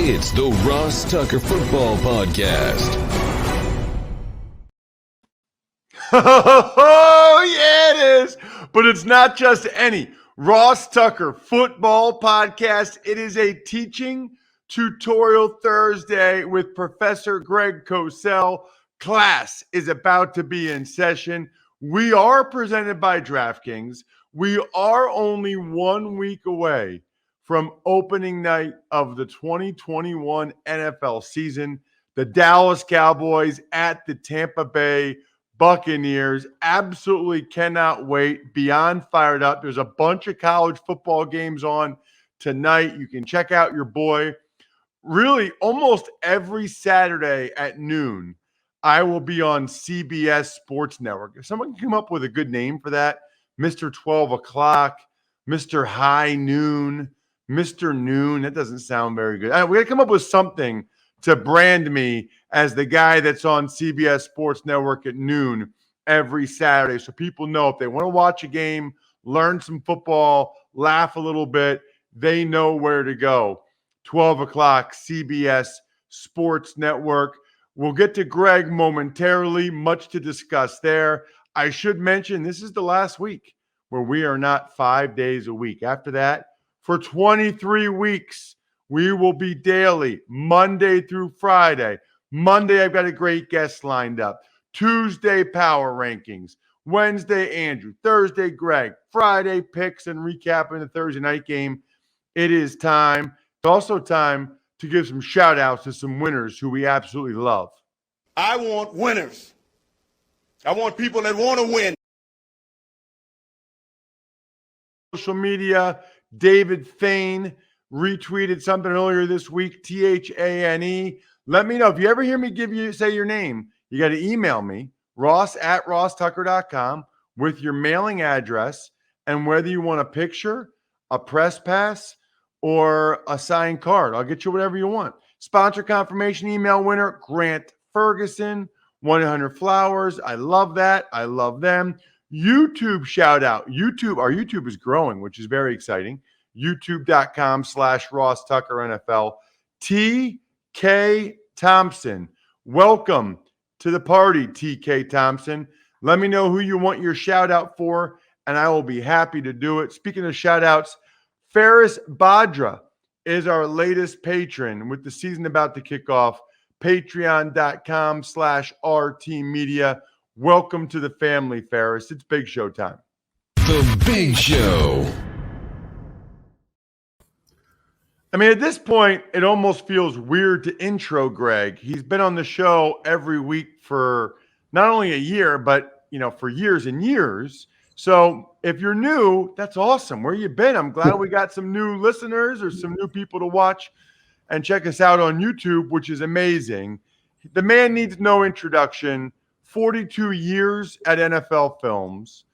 It's the Ross Tucker Football Podcast. Oh, yeah, it is. But it's not just any Ross Tucker Football Podcast. It is a teaching tutorial Thursday with Professor Greg Cossell. Class is about to be in session. We are presented by DraftKings. We are only 1 week away from opening night of the 2021 NFL season. The Dallas Cowboys at the Tampa Bay Buccaneers. Absolutely cannot wait. Beyond fired up. There's a bunch of college football games on tonight. You can check out your boy. Really, almost every Saturday at noon, I will be on CBS Sports Network. If someone can come up with a good name for that, Mr. 12 o'clock, Mr. High Noon, Mr. Noon. That doesn't sound very good. We got to come up with something to brand me as the guy that's on CBS Sports Network at noon every Saturday, so people know if they want to watch a game, learn some football, laugh a little bit, they know where to go. 12 o'clock, CBS Sports Network. We'll get to Greg momentarily, much to discuss there. I should mention this is the last week where we are not 5 days a week. After that, for 23 weeks, we will be daily, Monday through Friday. Monday, I've got a great guest lined up. Tuesday, power rankings. Wednesday, Andrew. Thursday, Greg. Friday, picks and recapping the Thursday night game. It is time. It's also time to give some shout outs to some winners who we absolutely love. I want winners. I want people that want to win. Social media, David Thane retweeted something earlier this week, Thane. Let me know. If you ever hear me say your name, you got to email me, ross@rosstucker.com, with your mailing address and whether you want a picture, a press pass, or a signed card. I'll get you whatever you want. Sponsor confirmation email winner, Grant Ferguson, 1-800-Flowers. I love that. I love them. YouTube shout out. Our YouTube is growing, which is very exciting. YouTube.com/Ross Tucker NFL. TK Thompson. Welcome to the party, TK Thompson. Let me know who you want your shout out for, and I will be happy to do it. Speaking of shout outs, Ferris Badra is our latest patron with the season about to kick off. Patreon.com/RT Media. Welcome to the family, Ferris. It's Big Show time. The Big Show. I mean, at this point, it almost feels weird to intro Greg. He's been on the show every week for not only a year, but, for years and years. So if you're new, that's awesome. Where you been? I'm glad we got some new listeners or some new people to watch and check us out on YouTube, which is amazing. The man needs no introduction. 42 years at NFL Films.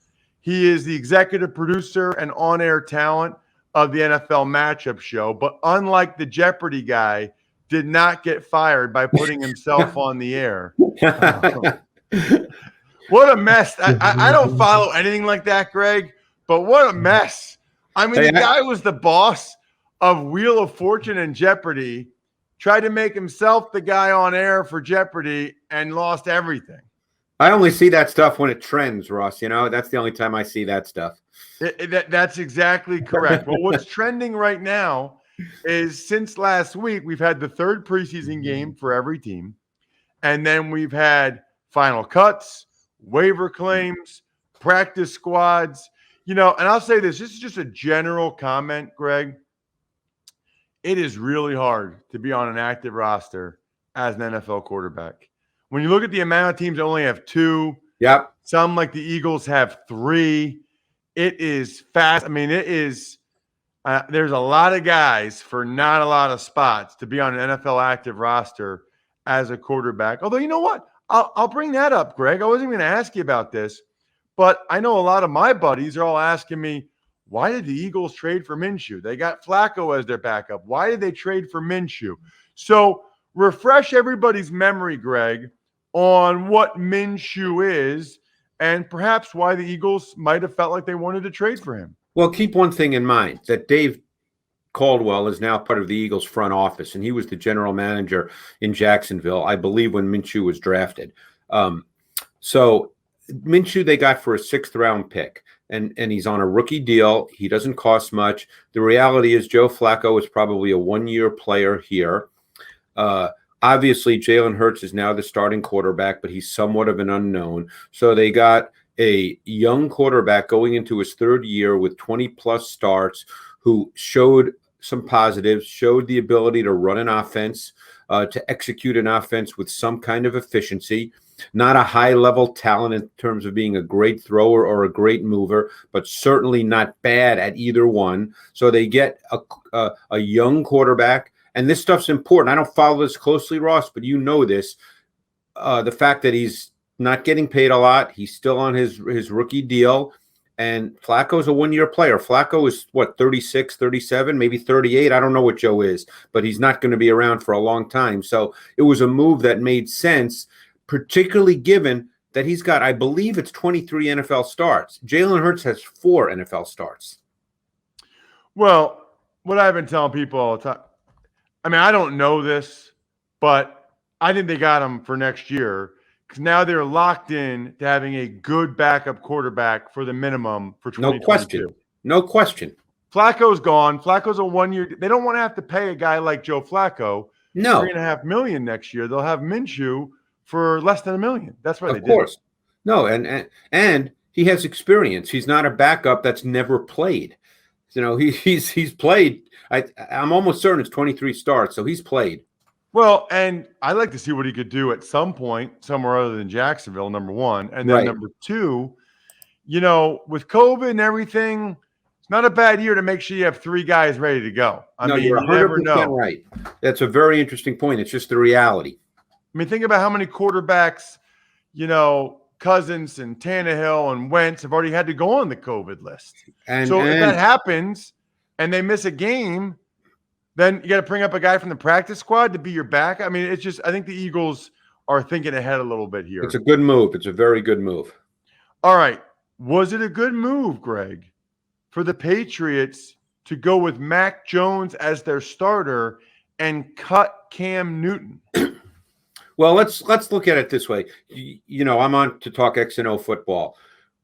He is the executive producer and on-air talent of the NFL Matchup Show, but unlike the Jeopardy guy, did not get fired by putting himself on the air. What a mess. I don't follow anything like that, Greg, but what a mess. I mean, the guy was the boss of Wheel of Fortune and Jeopardy, tried to make himself the guy on air for Jeopardy, and lost everything. I only see that stuff when it trends, Ross. That's the only time I see that stuff. That's exactly correct. Well, what's trending right now is since last week, we've had the third preseason game for every team. And then we've had final cuts, waiver claims, practice squads. And I'll say this is just a general comment, Greg. It is really hard to be on an active roster as an NFL quarterback. When you look at the amount of teams that only have 2, yep. Some like the Eagles have 3. It is fast. I mean, it is there's a lot of guys for not a lot of spots to be on an NFL active roster as a quarterback. Although, you know what? I'll bring that up, Greg. I wasn't going to ask you about this, but I know a lot of my buddies are all asking me, why did the Eagles trade for Minshew? They got Flacco as their backup. Why did they trade for Minshew? So refresh everybody's memory, Greg, on what Minshew is and perhaps why the Eagles might have felt like they wanted to trade for him. Well, keep one thing in mind, that Dave Caldwell is now part of the Eagles front office, and he was the general manager in Jacksonville, I believe, when Minshew was drafted. So Minshew they got for a 6th-round pick, and he's on a rookie deal. He doesn't cost much. The reality is Joe Flacco is probably a 1-year player here. Obviously, Jalen Hurts is now the starting quarterback, but he's somewhat of an unknown. So they got a young quarterback going into his 3rd year with 20-plus starts who showed some positives, showed the ability to run an offense, to execute an offense with some kind of efficiency. Not a high-level talent in terms of being a great thrower or a great mover, but certainly not bad at either one. So they get a young quarterback. And this stuff's important. I don't follow this closely, Ross, but you know this. The fact that he's not getting paid a lot, he's still on his rookie deal, and Flacco's a 1-year player. Flacco is, 36, 37, maybe 38. I don't know what Joe is, but he's not going to be around for a long time. So it was a move that made sense, particularly given that he's got, I believe it's 23 NFL starts. Jalen Hurts has 4 NFL starts. Well, what I've been telling people all the time, I mean, I don't know this, but I think they got him for next year because now they're locked in to having a good backup quarterback for the minimum for 2022. No question. Flacco's gone. Flacco's a 1-year. They don't want to have to pay a guy like Joe Flacco $3.5 million next year. They'll have Minshew for less than $1 million. That's why they did. Of course. No, and he has experience. He's not a backup that's never played. You know, he's played. I'm almost certain it's 23 starts, so he's played. Well, and I'd like to see what he could do at some point somewhere other than Jacksonville, number one. And then number two, you know, with COVID and everything, it's not a bad year to make sure you have 3 guys ready to go. I mean, you're 100% you never know. Right. That's a very interesting point. It's just the reality. I mean, think about how many quarterbacks, you know, Cousins and Tannehill and Wentz have already had to go on the COVID list. And if that happens and they miss a game, then you got to bring up a guy from the practice squad to be your back. I mean, it's just, I think the Eagles are thinking ahead a little bit here. It's a good move. It's a very good move. All right. Was it a good move, Greg, for the Patriots to go with Mac Jones as their starter and cut Cam Newton? Well, let's look at it this way. You know, I'm on to talk X and O football.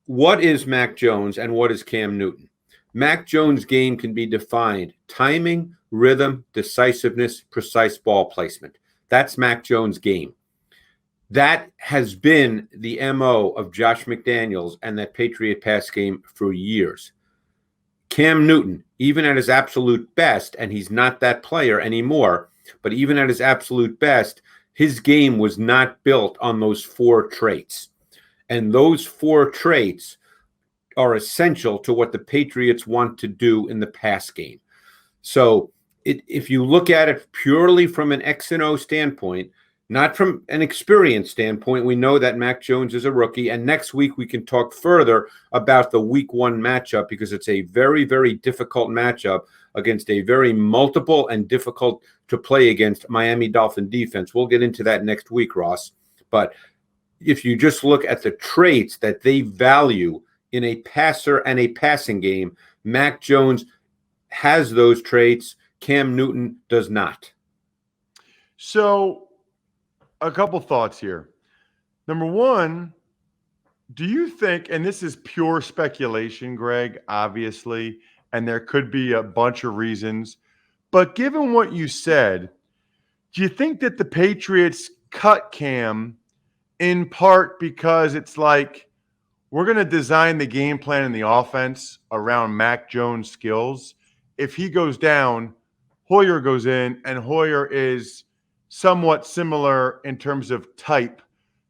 What is Mac Jones and what is Cam Newton? Mac Jones' game can be defined: timing, rhythm, decisiveness, precise ball placement. That's Mac Jones' game. That has been the MO of Josh McDaniels and that Patriot pass game for years. Cam Newton, even at his absolute best, and he's not that player anymore, but even at his absolute best, his game was not built on those 4 traits. And those 4 traits are essential to what the Patriots want to do in the pass game. So if you look at it purely from an X and O standpoint, not from an experience standpoint, we know that Mac Jones is a rookie. And next week we can talk further about the week 1 matchup, because it's a very, very difficult matchup against a very multiple and difficult to play against Miami Dolphin defense. We'll get into that next week, Ross. But if you just look at the traits that they value in a passer and a passing game, Mac Jones has those traits. Cam Newton does not. So a couple thoughts here. Number one, do you think, and this is pure speculation, Greg, obviously, and there could be a bunch of reasons, but given what you said, do you think that the Patriots cut Cam in part because it's like, we're going to design the game plan and the offense around Mac Jones' skills? If he goes down, Hoyer goes in, and Hoyer is somewhat similar in terms of type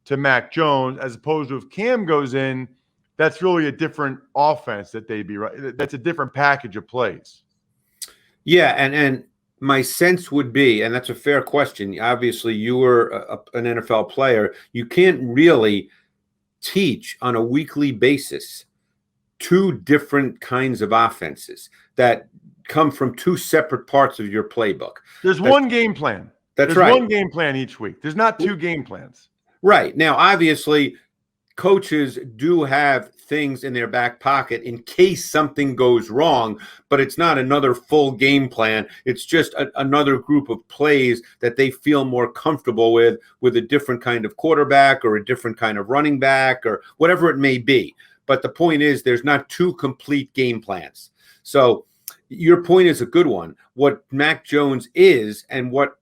to Mac Jones, as opposed to if Cam goes in, that's really a different offense that they'd be right. That's a different package of plays. Yeah, and my sense would be, and that's a fair question. Obviously, you were an NFL player. You can't really teach on a weekly basis 2 different kinds of offenses that come from 2 separate parts of your playbook. There's one game plan. That's There's right. one game plan each week. There's not 2 game plans. Right. Now, obviously, coaches do have things in their back pocket in case something goes wrong, but it's not another full game plan. It's just another group of plays that they feel more comfortable with a different kind of quarterback or a different kind of running back or whatever it may be. But the point is, there's not two complete game plans. So your point is a good one. What Mac Jones is and what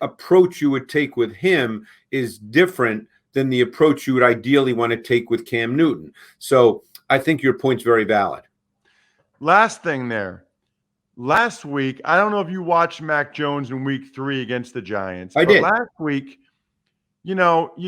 approach you would take with him is different than the approach you would ideally want to take with Cam Newton. So I think your point's very valid. Last thing there. Last week, I don't know if you watched Mac Jones in week 3 against the Giants. I did. Last week, you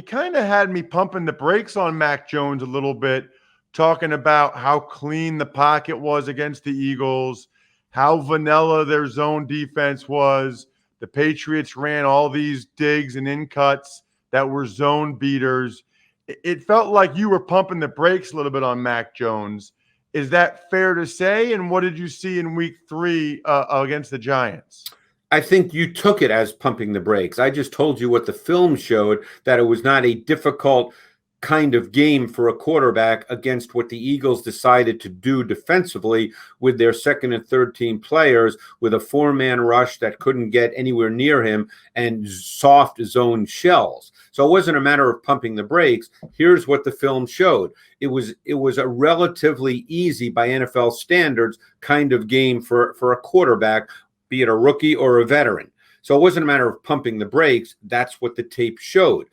kind of had me pumping the brakes on Mac Jones a little bit, talking about how clean the pocket was against the Eagles, how vanilla their zone defense was. The Patriots ran all these digs and in cuts that were zone beaters. It felt like you were pumping the brakes a little bit on Mac Jones. Is that fair to say? And what did you see in week 3 against the Giants? I think you took it as pumping the brakes. I just told you what the film showed, that it was not a difficult kind of game for a quarterback against what the Eagles decided to do defensively with their second and third team players, with a 4-man rush that couldn't get anywhere near him and soft zone shells. So it wasn't a matter of pumping the brakes. Here's what the film showed. It was a relatively easy, by NFL standards, kind of game for a quarterback, be it a rookie or a veteran. So it wasn't a matter of pumping the brakes. That's what the tape showed.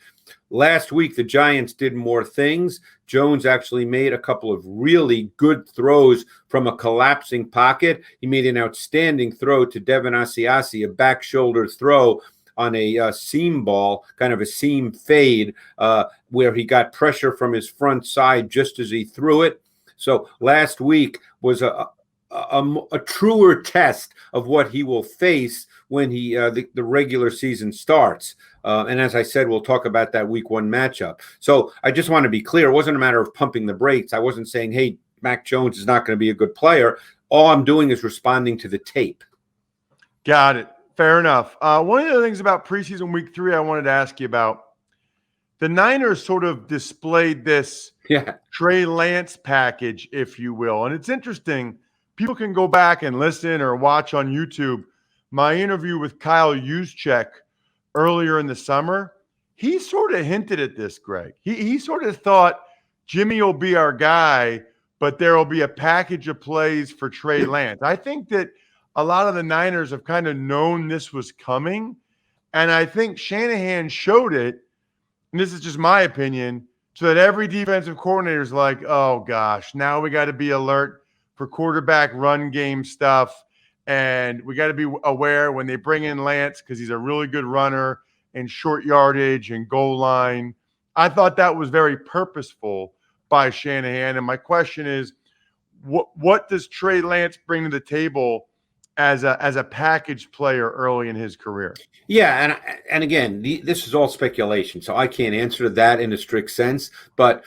Last week, the Giants did more things. Jones actually made a couple of really good throws from a collapsing pocket. He made an outstanding throw to Devin Asiasi, a back shoulder throw on a seam ball, kind of a seam fade, where he got pressure from his front side just as he threw it. So last week was a truer test of what he will face when the regular season starts. And as I said, we'll talk about that week 1 matchup. So I just want to be clear. It wasn't a matter of pumping the brakes. I wasn't saying, hey, Mac Jones is not going to be a good player. All I'm doing is responding to the tape. Got it. Fair enough. One of the things about preseason week 3 I wanted to ask you about, the Niners sort of displayed this Trey Lance package, if you will. And it's interesting. People can go back and listen or watch on YouTube my interview with Kyle Juszczyk earlier in the summer. He sort of hinted at this, Greg. He sort of thought Jimmy will be our guy, but there will be a package of plays for Trey Lance. I think that a lot of the Niners have kind of known this was coming, and I think Shanahan showed it, and this is just my opinion, so that every defensive coordinator is like, oh gosh, now we got to be alert for quarterback run game stuff. And we got to be aware when they bring in Lance, because he's a really good runner in short yardage and goal line. I thought that was very purposeful by Shanahan. And my question is, what does Trey Lance bring to the table as a package player early in his career? Yeah, and again, this is all speculation, so I can't answer that in a strict sense. But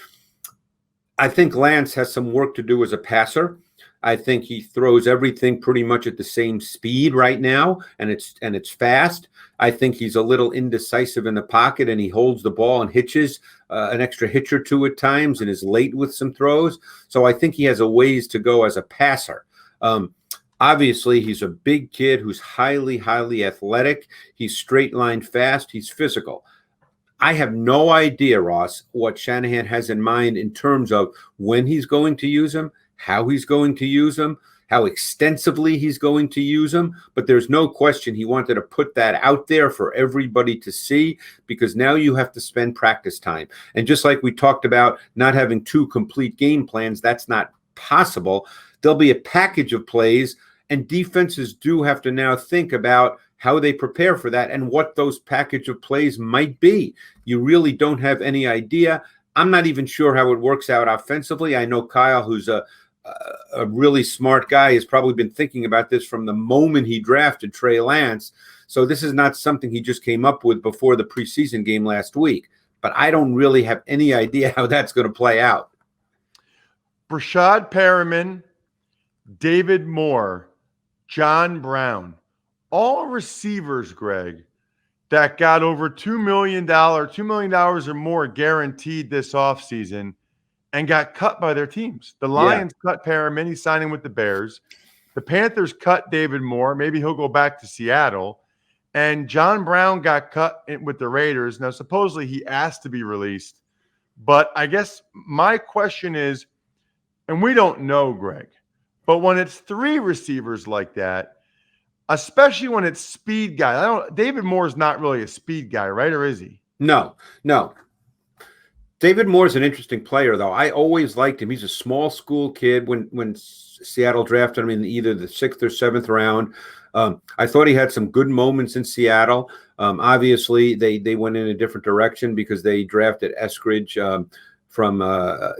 I think Lance has some work to do as a passer. I think he throws everything pretty much at the same speed right now, and it's fast. I think he's a little indecisive in the pocket, and he holds the ball and hitches an extra hitch or two at times and is late with some throws. So I think he has a ways to go as a passer. Obviously, he's a big kid who's highly, highly athletic. He's straight line fast. He's physical. I have no idea, Ross, what Shanahan has in mind in terms of when he's going to use him, how he's going to use him, how extensively he's going to use him. But there's no question he wanted to put that out there for everybody to see, because now you have to spend practice time. And just like we talked about not having 2 complete game plans, that's not possible. There'll be a package of plays, and defenses do have to now think about how they prepare for that and what those package of plays might be. You really don't have any idea. I'm not even sure how it works out offensively. I know Kyle, who's a really smart guy, has probably been thinking about this from the moment he drafted Trey Lance. So this is not something he just came up with before the preseason game last week. But I don't really have any idea how that's going to play out. Brashad Perriman, David Moore, John Brown, all receivers, Greg, that got over $2 million or more guaranteed this offseason and got cut by their teams. The Lions cut Perriman. He's signing with the Bears. The Panthers cut David Moore. Maybe he'll go back to Seattle. And John Brown got cut with the Raiders. Now, supposedly he asked to be released. But I guess my question is, and we don't know, Greg, but when it's three receivers like that, especially when it's speed guys, David Moore's not really a speed guy, right? Or is he? No. David Moore's an interesting player, though. I always liked him. He's a small school kid. When Seattle drafted him in either the 6th or 7th round, I thought he had some good moments in Seattle. Obviously, they went in a different direction because they drafted Eskridge from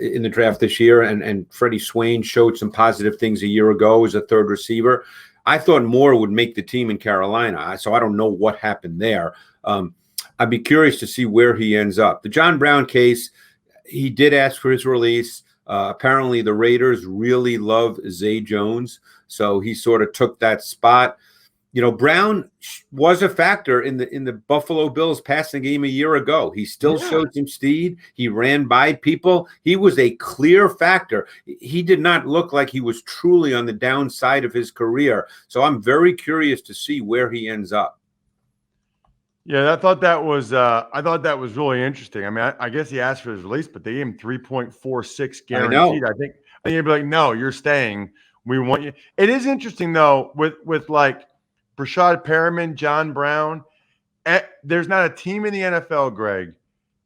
in the draft this year, and Freddie Swain showed some positive things a year ago as a third receiver. I thought Moore would make the team in Carolina, so I don't know what happened there. I'd be curious to see where he ends up. The John Brown case, he did ask for his release. Apparently, the Raiders really love Zay Jones, so he sort of took that spot. Brown was a factor in the Buffalo Bills passing game a year ago. He still showed some speed. He ran by people. He was a clear factor. He did not look like he was truly on the downside of his career. So I'm very curious to see where he ends up. Yeah, I thought that was really interesting. I mean, I guess he asked for his release, but they gave him 3.46 guaranteed. I think he'd be like, "No, you're staying. We want you." It is interesting though, with like Brashad Perriman, John Brown. There's not a team in the NFL, Greg,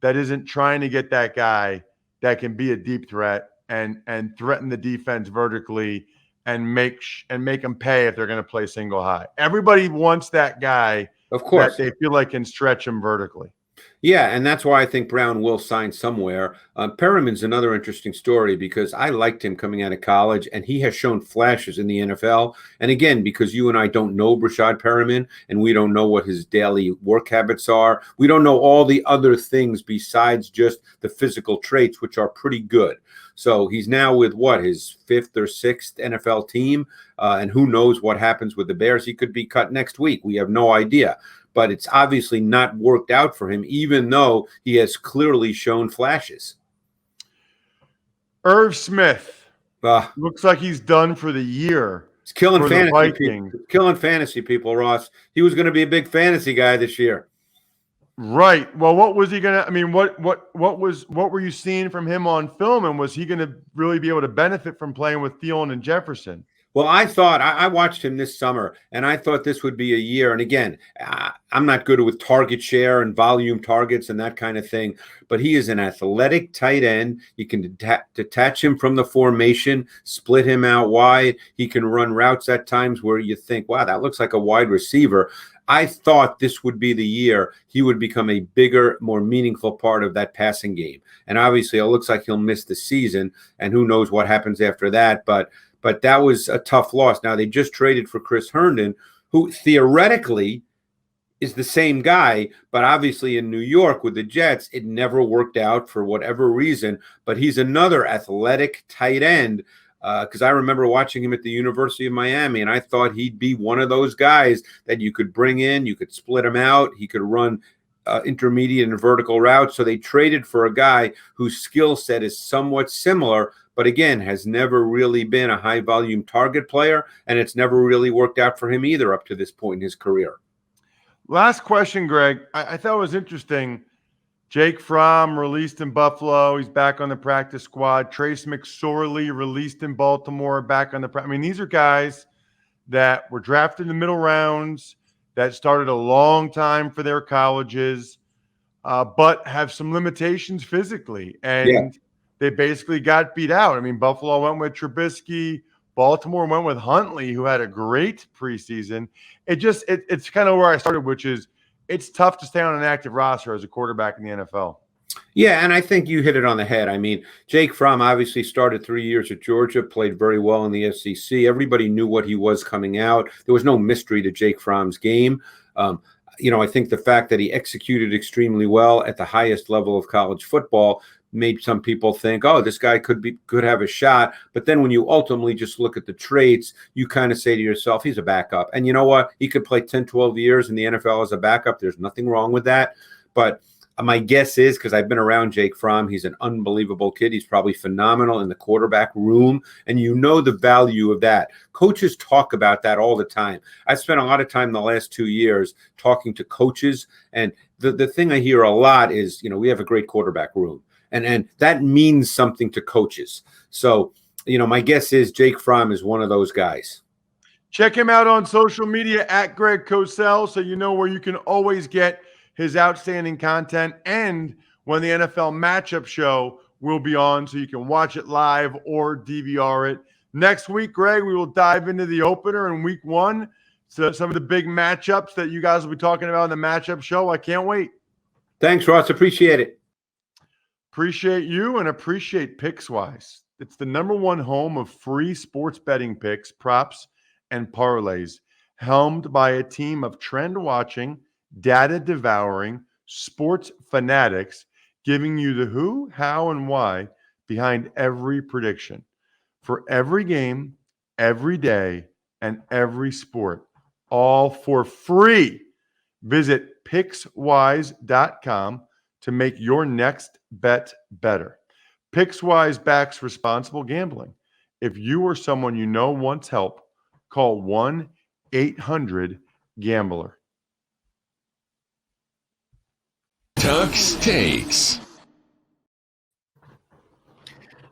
that isn't trying to get that guy that can be a deep threat and threaten the defense vertically and make them pay if they're going to play single high. Everybody wants that guy. Of course, that they feel like can stretch him vertically. Yeah, and that's why I think Brown will sign somewhere. Perriman's another interesting story because I liked him coming out of college, and he has shown flashes in the NFL. And again, because you and I don't know Brashad Perriman, and we don't know what his daily work habits are, we don't know all the other things besides just the physical traits, which are pretty good. So he's now with his 5th or 6th NFL team, and who knows what happens with the Bears. He could be cut next week. We have no idea. But it's obviously not worked out for him, even though he has clearly shown flashes. Irv Smith looks like he's done for the year. He's killing fantasy people. Killing fantasy people, Ross. He was going to be a big fantasy guy this year. Right. Well, what was he gonna? I mean, what were you seeing from him on film, and was he going to really be able to benefit from playing with Thielen and Jefferson? Well, I thought I watched him this summer, and I thought this would be a year. And again, I'm not good with target share and volume targets and that kind of thing, but he is an athletic tight end. You can detach him from the formation, split him out wide. He can run routes at times where you think, wow, that looks like a wide receiver. I thought this would be the year he would become a bigger, more meaningful part of that passing game. And obviously, it looks like he'll miss the season, and who knows what happens after that. But that was a tough loss. Now, they just traded for Chris Herndon, who theoretically is the same guy, but obviously in New York with the Jets, it never worked out for whatever reason. But he's another athletic tight end because I remember watching him at the University of Miami, and I thought he'd be one of those guys that you could bring in, you could split him out, he could run intermediate and vertical routes. So they traded for a guy whose skill set is somewhat similar, but again, has never really been a high-volume target player, and it's never really worked out for him either up to this point in his career. Last question, Greg. I thought it was interesting. Jake Fromm released in Buffalo. He's back on the practice squad. Trace McSorley released in Baltimore, back on the I mean, these are guys that were drafted in the middle rounds, that started a long time for their colleges, but have some limitations physically. And they basically got beat out. I mean, Buffalo went with Trubisky. Baltimore went with Huntley, who had a great preseason. It's kind of where I started, which is it's tough to stay on an active roster as a quarterback in the NFL. Yeah, and I think you hit it on the head. I mean, Jake Fromm obviously started 3 years at Georgia, played very well in the SEC. Everybody knew what he was coming out. There was no mystery to Jake Fromm's game. I think the fact that he executed extremely well at the highest level of college football maybe some people think, oh, this guy could have a shot. But then when you ultimately just look at the traits, you kind of say to yourself, he's a backup. And you know what? He could play 10, 12 years in the NFL as a backup. There's nothing wrong with that. But my guess is, because I've been around Jake Fromm, he's an unbelievable kid. He's probably phenomenal in the quarterback room, and you know the value of that. Coaches talk about that all the time. I've spent a lot of time the last 2 years talking to coaches, and the thing I hear a lot is, we have a great quarterback room, and that means something to coaches. So, my guess is Jake Fromm is one of those guys. Check him out on social media at Greg Cossell, so you know where you can always get his outstanding content, and when the NFL matchup show will be on, so you can watch it live or DVR it. Next week, Greg, we will dive into the opener in week 1. So some of the big matchups that you guys will be talking about in the matchup show. I can't wait. Thanks, Ross. Appreciate it. Appreciate you and appreciate PicksWise. It's the #1 home of free sports betting picks, props, and parlays, helmed by a team of trend-watching, data-devouring sports fanatics, giving you the who, how, and why behind every prediction for every game, every day, and every sport, all for free. Visit PicksWise.com to make your next bet better. PicksWise backs responsible gambling. If you or someone you know wants help, call 1-800-GAMBLER. Tuck's Takes.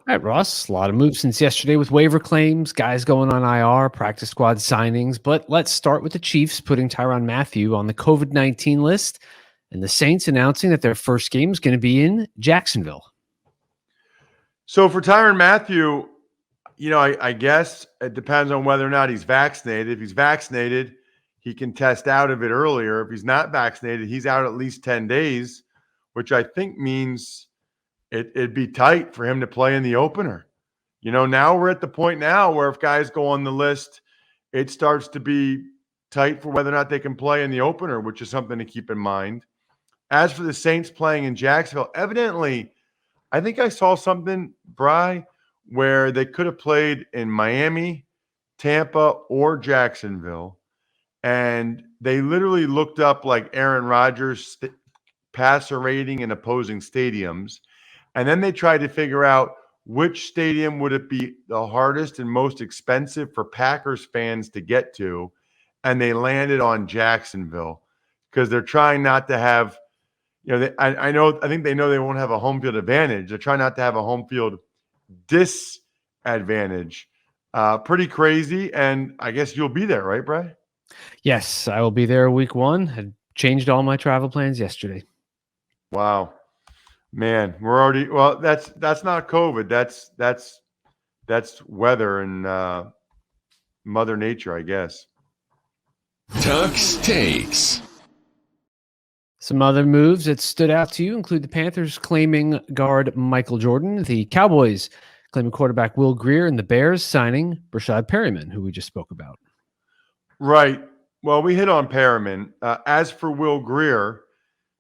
All right, Ross, a lot of moves since yesterday with waiver claims, guys going on IR, practice squad signings. But let's start with the Chiefs putting Tyrann Mathieu on the COVID-19 list and the Saints announcing that their first game is going to be in Jacksonville. So for Tyrann Mathieu, I guess it depends on whether or not he's vaccinated. If he's vaccinated, he can test out of it earlier. If he's not vaccinated, he's out at least 10 days, which I think means it'd be tight for him to play in the opener. Now we're at the point now where if guys go on the list, it starts to be tight for whether or not they can play in the opener, which is something to keep in mind. As for the Saints playing in Jacksonville, evidently, I think I saw something, Bri, where they could have played in Miami, Tampa, or Jacksonville. And they literally looked up like Aaron Rodgers' passer rating in opposing stadiums. And then they tried to figure out which stadium would it be the hardest and most expensive for Packers fans to get to. And they landed on Jacksonville because they're trying not to have, I think they know they won't have a home field advantage. They're trying not to have a home field disadvantage. Pretty crazy. And I guess you'll be there, right, Bri? Yes, I will be there week 1. I changed all my travel plans yesterday. Wow. Man, we're already that's not COVID. That's weather and Mother Nature, I guess. Tuck's Takes. Some other moves that stood out to you include the Panthers claiming guard Michael Jordan, the Cowboys claiming quarterback Will Greer, and the Bears signing Brashad Perryman, who we just spoke about. Right. Well, we hit on Perriman. As for Will Greer,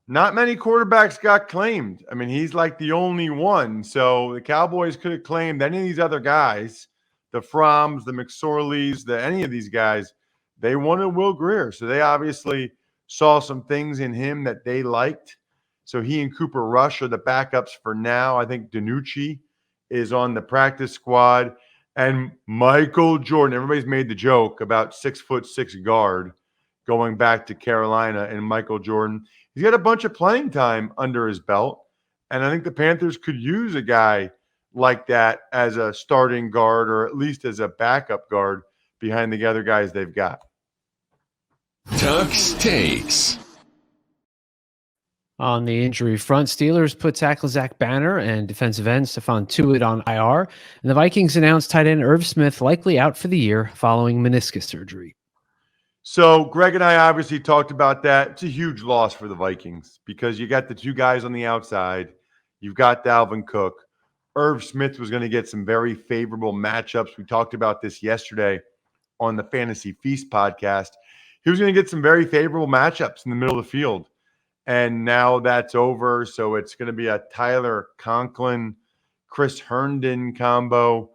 not many quarterbacks got claimed. I mean, he's like the only one. So the Cowboys could have claimed any of these other guys, the Fromms, the McSorleys, any of these guys. They wanted Will Greer. So they obviously saw some things in him that they liked. So he and Cooper Rush are the backups for now. I think DiNucci is on the practice squad. And Michael Jordan, everybody's made the joke about 6'6" guard going back to Carolina, and Michael Jordan. He's got a bunch of playing time under his belt. And I think the Panthers could use a guy like that as a starting guard or at least as a backup guard behind the other guys they've got. Tuck's Takes. On the injury front, Steelers put tackle Zach Banner and defensive end Stephon Tuitt on IR, and the Vikings announced tight end Irv Smith likely out for the year following meniscus surgery. So Greg and I obviously talked about that. It's a huge loss for the Vikings because you got the two guys on the outside. You've got Dalvin Cook. Irv Smith was going to get some very favorable matchups. We talked about this yesterday on the Fantasy Feast podcast. He was going to get some very favorable matchups in the middle of the field. And now that's over. So it's going to be a Tyler Conklin, Chris Herndon combo.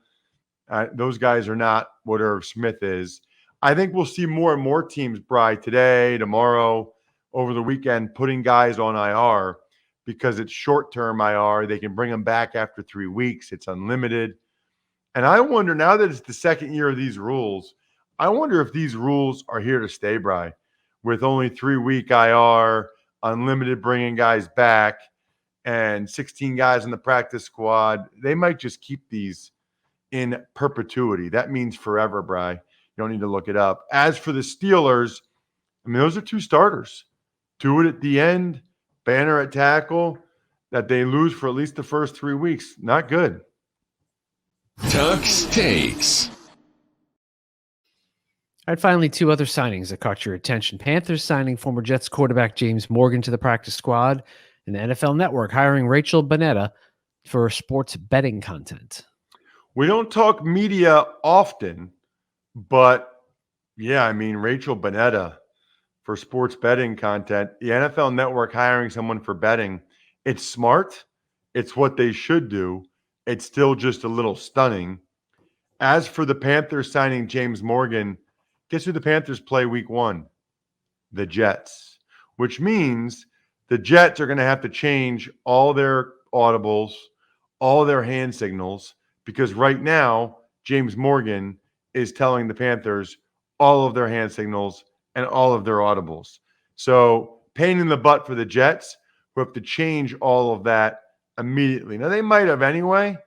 Those guys are not what Irv Smith is. I think we'll see more and more teams, Bri, today, tomorrow, over the weekend, putting guys on IR because it's short-term IR. They can bring them back after 3 weeks. It's unlimited. And I wonder, now that it's the second year of these rules, I wonder if these rules are here to stay, Bri, with only 3-week IR, unlimited bringing guys back, and 16 guys in the practice squad. They might just keep these in perpetuity. That means forever, Bri. You don't need to look it up. As for the Steelers, I mean, those are 2 starters. Do it at the end, Banner at tackle, that they lose for at least the first 3 weeks. Not good. Tuck's Takes. All right, finally, 2 other signings that caught your attention. Panthers signing former Jets quarterback James Morgan to the practice squad, and the NFL Network hiring Rachel Bonnetta for sports betting content. We don't talk media often, but yeah, I mean, Rachel Bonnetta for sports betting content, the NFL Network hiring someone for betting, it's smart. It's what they should do. It's still just a little stunning. As for the Panthers signing James Morgan, guess who the Panthers play week 1? The Jets, which means the Jets are going to have to change all their audibles, all their hand signals, because right now, James Morgan is telling the Panthers all of their hand signals and all of their audibles. So pain in the butt for the Jets, who have to change all of that immediately. Now, they might have anyway,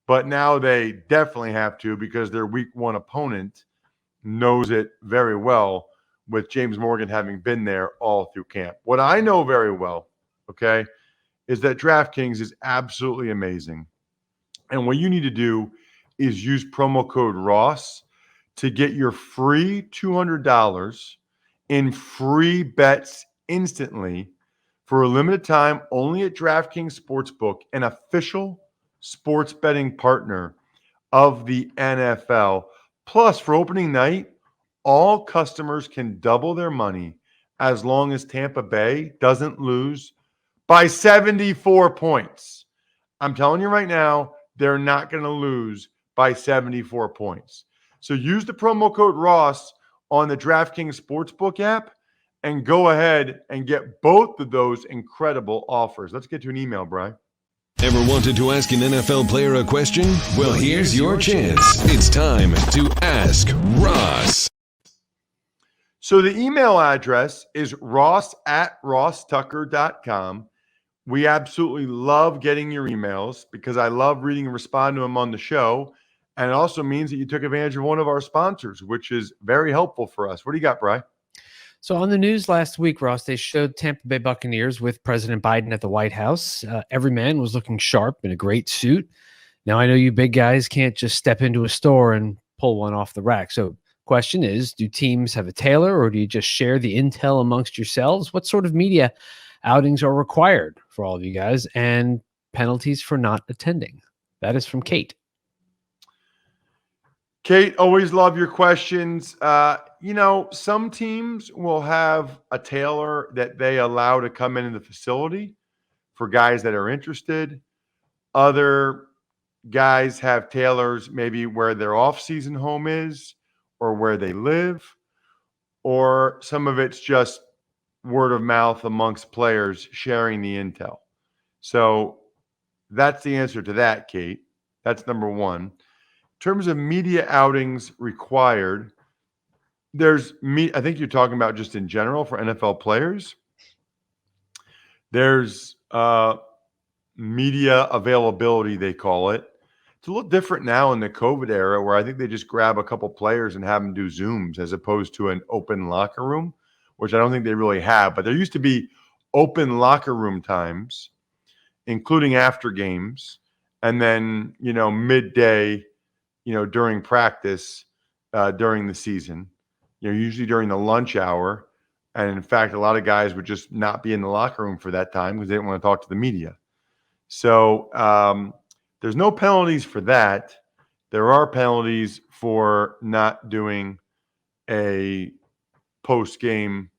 but now they definitely have to because their week 1 opponent knows it very well, with James Morgan having been there all through camp. What I know very well, okay, is that DraftKings is absolutely amazing. And what you need to do is use promo code Ross to get your free $200 in free bets instantly for a limited time only at DraftKings Sportsbook, an official sports betting partner of the NFL. Plus, for opening night, all customers can double their money as long as Tampa Bay doesn't lose by 74 points. I'm telling you right now, they're not going to lose by 74 points. So use the promo code Ross on the DraftKings Sportsbook app and go ahead and get both of those incredible offers. Let's get to an email, Brian. Ever wanted to ask an NFL player a question? Well, here's your chance. It's time to Ask Ross. So the email address is ross@rosstucker.com. We absolutely love getting your emails because I love reading and responding to them on the show. And it also means that you took advantage of one of our sponsors, which is very helpful for us. What do you got, Bri? So on the news last week, Ross, they showed Tampa Bay Buccaneers with President Biden at the White House. Every man was looking sharp in a great suit. Now, I know you big guys can't just step into a store and pull one off the rack. So question is, do teams have a tailor or do you just share the intel amongst yourselves? What sort of media outings are required for all of you guys and penalties for not attending? That is from Kate. Kate, always love your questions. Some teams will have a tailor that they allow to come into the facility for guys that are interested. Other guys have tailors maybe where their off-season home is or where they live, or some of it's just word of mouth amongst players sharing the intel. So that's the answer to that, Kate. That's number one. In terms of media outings required, I think you're talking about just in general for NFL players. There's media availability, they call it. It's a little different now in the COVID era where I think they just grab a couple players and have them do Zooms as opposed to an open locker room, which I don't think they really have. But there used to be open locker room times, including after games, and then, midday, during practice, during the season, usually during the lunch hour. And in fact, a lot of guys would just not be in the locker room for that time because they didn't want to talk to the media. So there's no penalties for that. There are penalties for not doing a post-game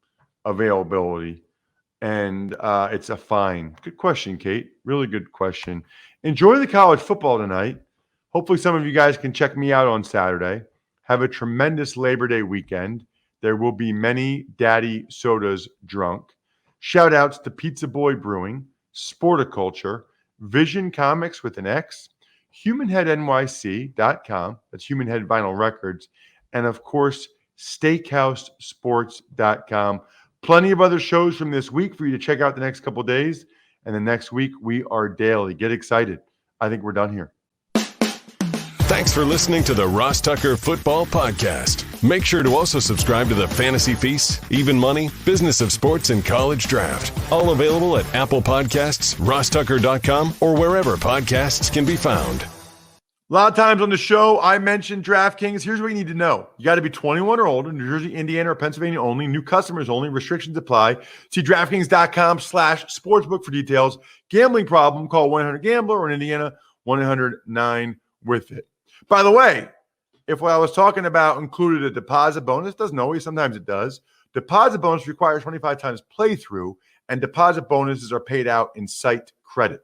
availability. and it's a fine. Good question, Kate. Really good question. Enjoy the college football tonight. Hopefully some of you guys can check me out on Saturday. Have a tremendous Labor Day weekend. There will be many daddy sodas drunk. Shout outs to Pizza Boy Brewing, Sporticulture, Vision Comics with an X, HumanHeadNYC.com, that's Human Head Vinyl Records, and of course, SteakhouseSports.com. Plenty of other shows from this week for you to check out the next couple days. And the next week, we are daily. Get excited. I think we're done here. Thanks for listening to the Ross Tucker Football Podcast. Make sure to also subscribe to the Fantasy Feast, Even Money, Business of Sports, and College Draft. All available at Apple Podcasts, rosstucker.com, or wherever podcasts can be found. A lot of times on the show, I mentioned DraftKings. Here's what you need to know. You got to be 21 or older, New Jersey, Indiana, or Pennsylvania only. New customers only. Restrictions apply. See DraftKings.com/sportsbook for details. Gambling problem, call 1-800-GAMBLER, or in Indiana, 1-800-9-WITH-IT. By the way, if what I was talking about included a deposit bonus, doesn't always, sometimes it does. Deposit bonus requires 25 times playthrough, and deposit bonuses are paid out in site credit.